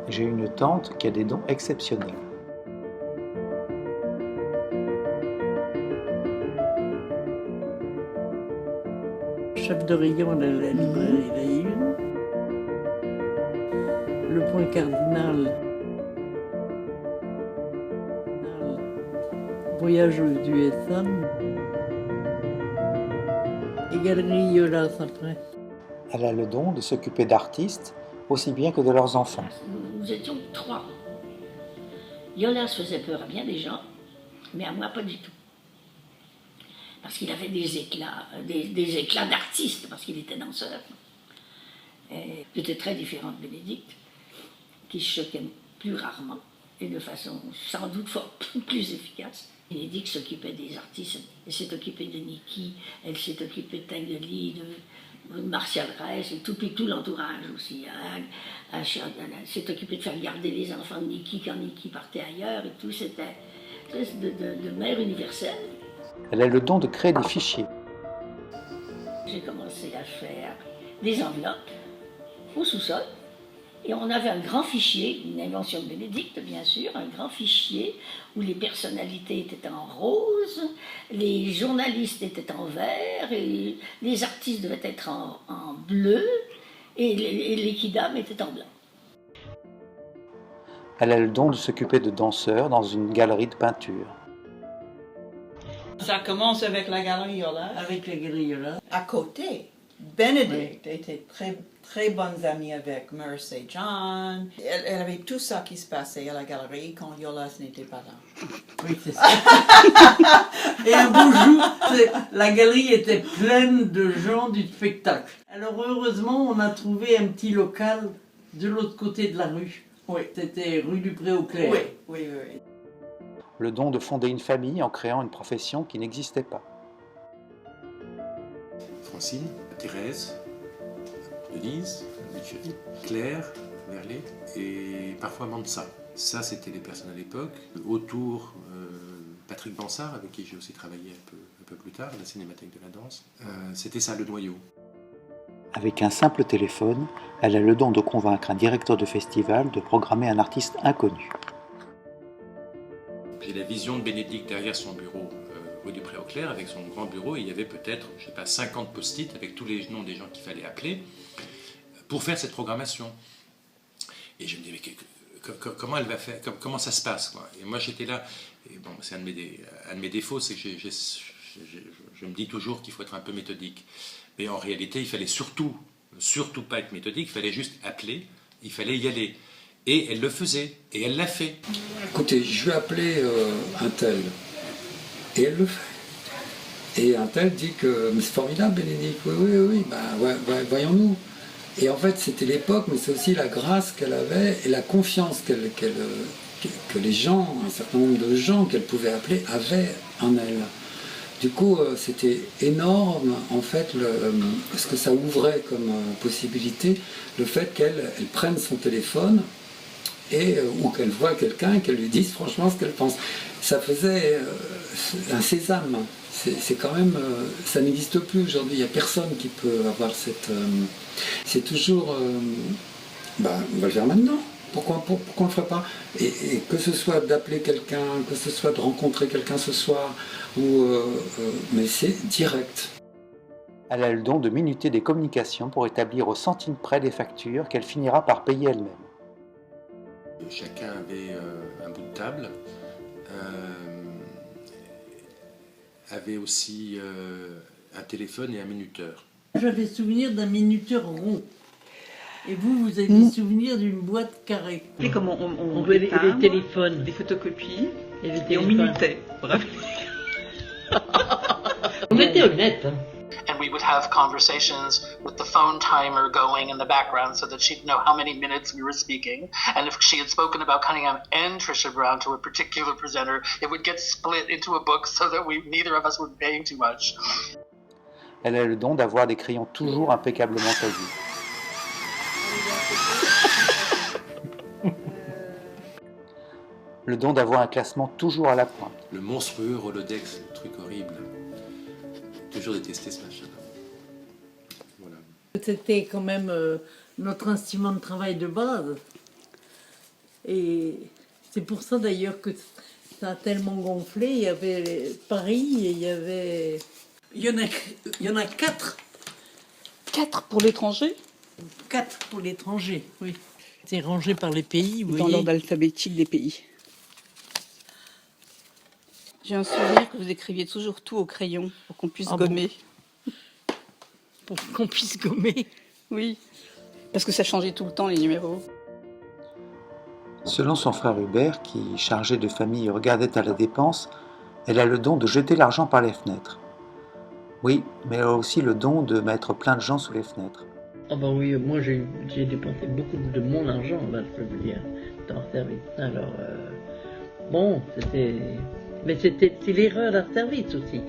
J'ai une tante qui a des dons exceptionnels. Chef de rayon de la librairie La Une, le point cardinal, voyageuse du Essonne, et galerie Yolas après. Elle a le don de s'occuper d'artistes aussi bien que de leurs enfants. Nous étions 3. Yolas faisait peur à bien des gens, mais à moi pas du tout. Parce qu'il avait des éclats d'artiste, parce qu'il était danseur. J'étais très différent de Bénédicte, qui se choquait plus rarement et de façon sans doute plus efficace. Bénédicte s'occupait des artistes, elle s'est occupée de Niki, elle s'est occupée de Tinguely, de Martial Reyes, et tout l'entourage aussi. Elle s'est occupée de faire garder les enfants de Niki quand Niki partait ailleurs et tout. C'était de mère universelle. Elle a le don de créer des fichiers. J'ai commencé à faire des enveloppes au sous-sol. Et on avait un grand fichier, une invention de Bénédicte bien sûr, un grand fichier où les personnalités étaient en rose, les journalistes étaient en vert, et les artistes devaient être en bleu, et les kidams étaient en blanc. Elle a le don de s'occuper de danseurs dans une galerie de peinture. Ça commence avec la galerie Yolas. Avec la galerie Yolas. À côté, Bénédicte était très bonne amie avec Merce et John. Elle avait tout ça qui se passait à la galerie quand Yolas n'était pas là. Oui, c'est ça. Et un beau jour, la galerie était pleine de gens du spectacle. Alors heureusement, on a trouvé un petit local de l'autre côté de la rue. Oui. C'était rue du Pré-au-Clair. Oui. Le don de fonder une famille en créant une profession qui n'existait pas. Francine, Thérèse, Denise, Michel, Claire, Merlet et parfois Mansa. Ça, c'était les personnes à l'époque. Autour, Patrick Bansard, avec qui j'ai aussi travaillé un peu plus tard, à la Cinémathèque de la Danse. C'était ça, le noyau. Avec un simple téléphone, elle a le don de convaincre un directeur de festival de programmer un artiste inconnu. J'ai la vision de Bénédicte derrière son bureau, rue du Pré-au-Clair, avec son grand bureau. Il y avait peut-être, 50 post-it avec tous les noms des gens qu'il fallait appeler pour faire cette programmation. Et je me disais, mais comment elle va faire, comment ça se passe, quoi. Et moi j'étais là, et bon, c'est un de mes défauts, c'est que je me dis toujours qu'il faut être un peu méthodique. Mais en réalité, il fallait surtout pas être méthodique, il fallait juste appeler, il fallait y aller. Et elle le faisait, et elle l'a fait. Écoutez, je vais appeler un tel. Et elle le fait. Et un tel dit que c'est formidable, Bénédicte, oui, voyons-nous. Et en fait, c'était l'époque, mais c'est aussi la grâce qu'elle avait et la confiance que les gens, un certain nombre de gens qu'elle pouvait appeler, avaient en elle. Du coup, c'était énorme, en fait, ce que ça ouvrait comme possibilité, le fait qu'elle prenne son téléphone ou qu'elle voit quelqu'un et qu'elle lui dise franchement ce qu'elle pense. Ça faisait un sésame. C'est quand même, ça n'existe plus aujourd'hui. Il n'y a personne qui peut avoir cette. C'est toujours, on va le faire maintenant. Pourquoi on ne le ferait pas et que ce soit d'appeler quelqu'un, que ce soit de rencontrer quelqu'un ce soir, mais c'est direct. Elle a le don de minuter des communications pour établir au centime près des factures qu'elle finira par payer elle-même. Chacun avait un bout de table, avait aussi un téléphone et un minuteur. J'avais souvenir d'un minuteur rond. Et vous avez souvenir d'une boîte carrée. Et comment on jouait les téléphones, des photocopies, et on minutait. Bref. On était honnêtes. Hein. And we would have conversations with the phone timer going in the background so that she'd know how many minutes we were speaking. And if she had spoken about Cunningham and Trisha Brown to a particular presenter, it would get split into a book so that neither of us were paying too much. Elle a le don d'avoir des crayons toujours impeccablement taillés. Le don d'avoir un classement toujours à la pointe. Le monstrueux Rolodex, le truc horrible. J'ai toujours détesté ce machin. Voilà. C'était quand même notre instrument de travail de base. Et c'est pour ça d'ailleurs que ça a tellement gonflé. Il y avait Paris et il y avait... Il y en a 4. 4 pour l'étranger? 4 pour l'étranger, oui. C'est rangé par les pays, vous Dans voyez. l'ordre alphabétique des pays. J'ai un souvenir que vous écriviez toujours tout au crayon pour qu'on puisse gommer. Pour qu'on puisse gommer. Oui, parce que ça changeait tout le temps les numéros. Selon son frère Hubert, qui, chargé de famille, regardait à la dépense, elle a le don de jeter l'argent par les fenêtres. Oui, mais elle a aussi le don de mettre plein de gens sous les fenêtres. Ah bah oui, moi j'ai dépensé beaucoup de mon argent, là, je veux dire, dans le service. Alors, bon, c'est l'erreur d'un service aussi.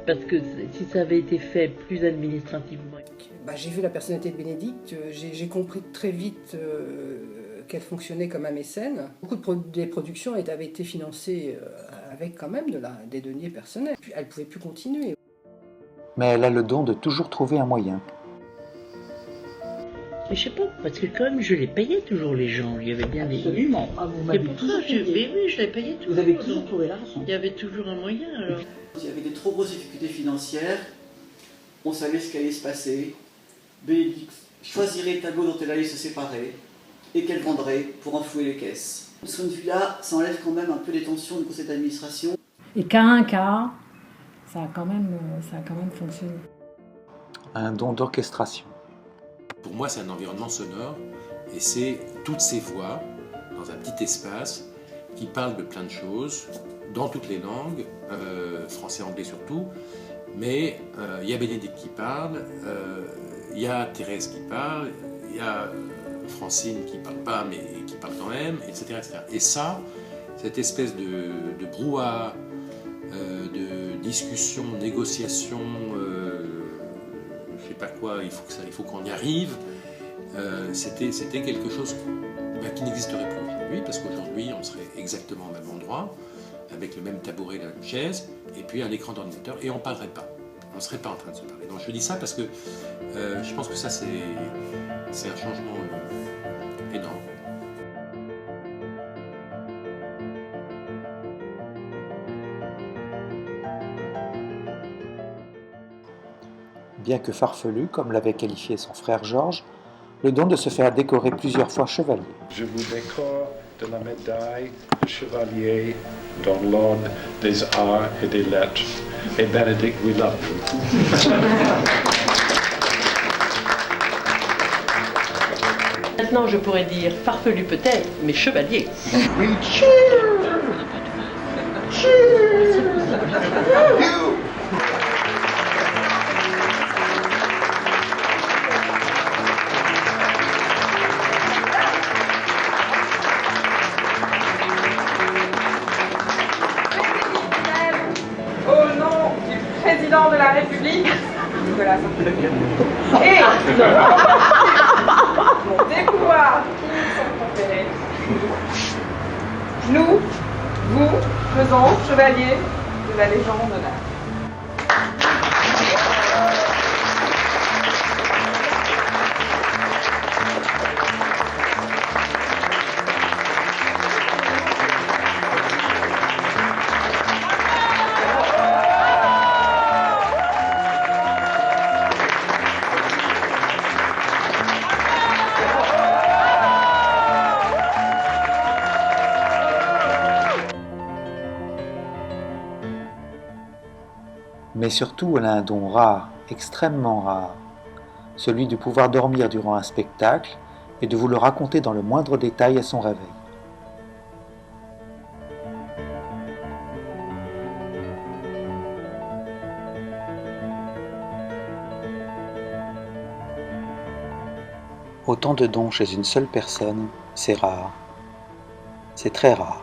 Parce que si ça avait été fait plus administrativement... J'ai vu la personnalité de Bénédicte, j'ai compris très vite qu'elle fonctionnait comme un mécène. Beaucoup des productions avaient été financées avec quand même des deniers personnels. Elle ne pouvait plus continuer. Mais elle a le don de toujours trouver un moyen. Mais je sais pas, parce que quand même je les payais toujours les gens, il y avait bien des... Absolument. Ah, vous m'avez C'est pour ça, oui, je les payais toujours. Vous avez toujours trouvé l'argent. Il y avait toujours un moyen, alors. Il y avait des trop grosses difficultés financières, on savait ce qui allait se passer. Bénédicte choisirait le tableau dont elle allait se séparer et qu'elle vendrait pour enflouer les caisses. De ce point de vue-là, ça enlève quand même un peu les tensions du conseil d'administration. Et cas un cas, ça a quand même fonctionné. Un don d'orchestration. Pour moi, c'est un environnement sonore et c'est toutes ces voix dans un petit espace qui parlent de plein de choses, dans toutes les langues, français, anglais surtout, mais il y a Bénédicte qui parle, il y a Thérèse qui parle, il y a Francine qui parle pas mais qui parle quand même, etc. etc. Et ça, cette espèce de brouhaha, de discussion, négociation, je sais pas quoi, il faut qu'on y arrive, c'était quelque chose qui n'existerait plus aujourd'hui, parce qu'aujourd'hui on serait exactement au même endroit, avec le même tabouret, la même chaise, et puis un écran d'ordinateur, et on ne parlerait pas. On ne serait pas en train de se parler. Donc je dis ça parce que je pense que ça c'est un changement énorme. Bien que farfelu, comme l'avait qualifié son frère Georges, le don de se faire décorer plusieurs fois chevalier. Je vous décore de la médaille de chevalier dans l'ordre des arts et des lettres. Et Bénédicte, we love you. Maintenant, je pourrais dire farfelu peut-être, mais chevalier. Oui, Au nom du président de la République, Nicolas Sarkozy, et des pouvoirs qui nous sont conférés, nous vous faisons chevalier de la Légion d'honneur. Mais surtout, elle a un don rare, extrêmement rare, celui de pouvoir dormir durant un spectacle et de vous le raconter dans le moindre détail à son réveil. Autant de dons chez une seule personne, c'est rare. C'est très rare.